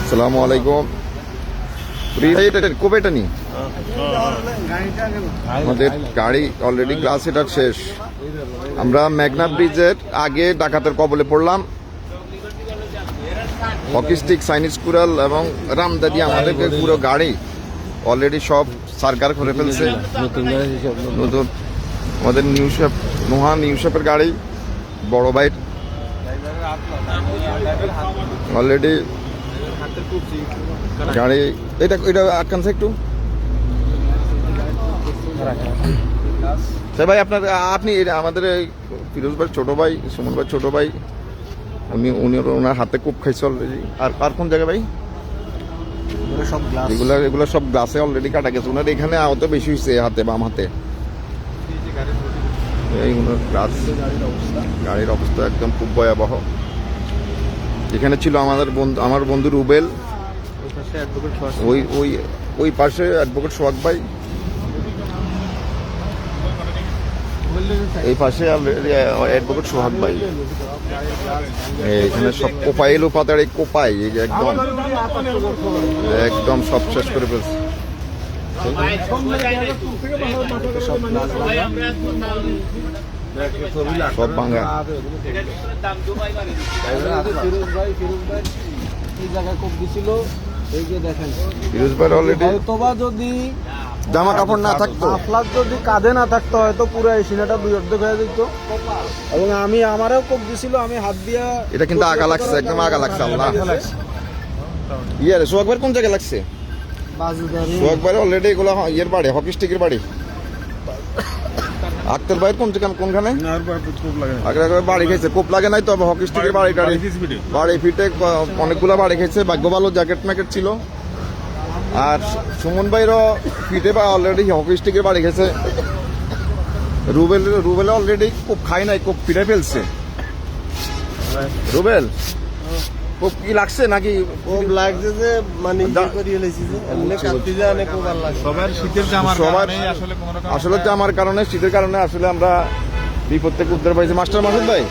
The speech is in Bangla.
আসসালামু আলাইকুম। কোপেটা নি আমাদের গাড়ি অলরেডি গ্লাস এটা শেষ। আমরা মেঘনা ব্রিজের আগে ডাকাতের কবলে পড়লাম। হকিস্টিক, চাইনিজ কুড়াল এবং রামদাদি আমাদেরকে পুরো গাড়ি অলরেডি সব সার্কার করে ফেলছে। নতুন আমাদের নোহা নিউ শেপের গাড়ি বড় বাইক অলরেডি গাড়ি এটা এটা আটকানছে একটু। ভাই আপনি আমাদের ফিরোজ ভাই ছোট ভাই, সুমন ভাই ছোট ভাই, উনি ওনার হাতে কূপ খাইছে অলরেডি। আর কোন জায়গায় ভাই? এগুলো সব গ্লাসে অলরেডি কাটা গেছে। ওনার এখানে আহত বেশি হয়েছে হাতে, বাম হাতে। এই ওনার গ্লাস, গাড়ির অবস্থা একদম খুব ভয়াবহ। এখানে ছিল আমার বন্ধু রুবেল, ওই পাশে অ্যাডভোকেট সোহাগ ভাই, এই পাশে অ্যাডভোকেট সোহাগ ভাই। এখানে সব কোপাই এলো পাতার, এই কোপাই একদম একদম সব শেষ করে ফেলছে। সব ভাঙা। ফিরোজ ভাই অলরেডি যদি জামা কাপড় না থাকতো, যদি কাঁধে না থাকতো হয়তো পুরো এই সিনাটা দুই অর্ধেক হয়ে যেত। এবং আমারও কোপ দিছিল, আমি হাত দিয়া। এটা কিন্তু আগা লাগছে, একদম আগা লাগছে। আল্লাহ ইয়ার সোহাগ ভাই কোন জায়গায় লাগছে? সোহাগ ভাই অলরেডি এগুলো ইয়ের বাড়ি, হকি স্টিকের বাড়ি। আক্তার ভাইয়ের কোনখানে বাড়ি খেয়েছে? কোপ লাগে নাই, তবে হকি স্টিকের বাড়ি ফিটে অনেকগুলো বাড়ি খেয়েছে। ভাগ্য ভালো জ্যাকেট ম্যাকেট ছিল। আর সুমন ভাইরও ফিটে বা অলরেডি হকি স্টিকের বাড়ি খেয়েছে। রুবেল অলরেডি কোপ খাই নাই, কোপ ফিরে ফেলছে। রুবেল কোপ কি লাগছে নাকি? লাগছে যে মানে আসলে জামার কারণে, শীতের কারণে আসলে আমরা বিপদ থেকে উদ্ধার পাইছি। মাস্টার মাসুদ ভাই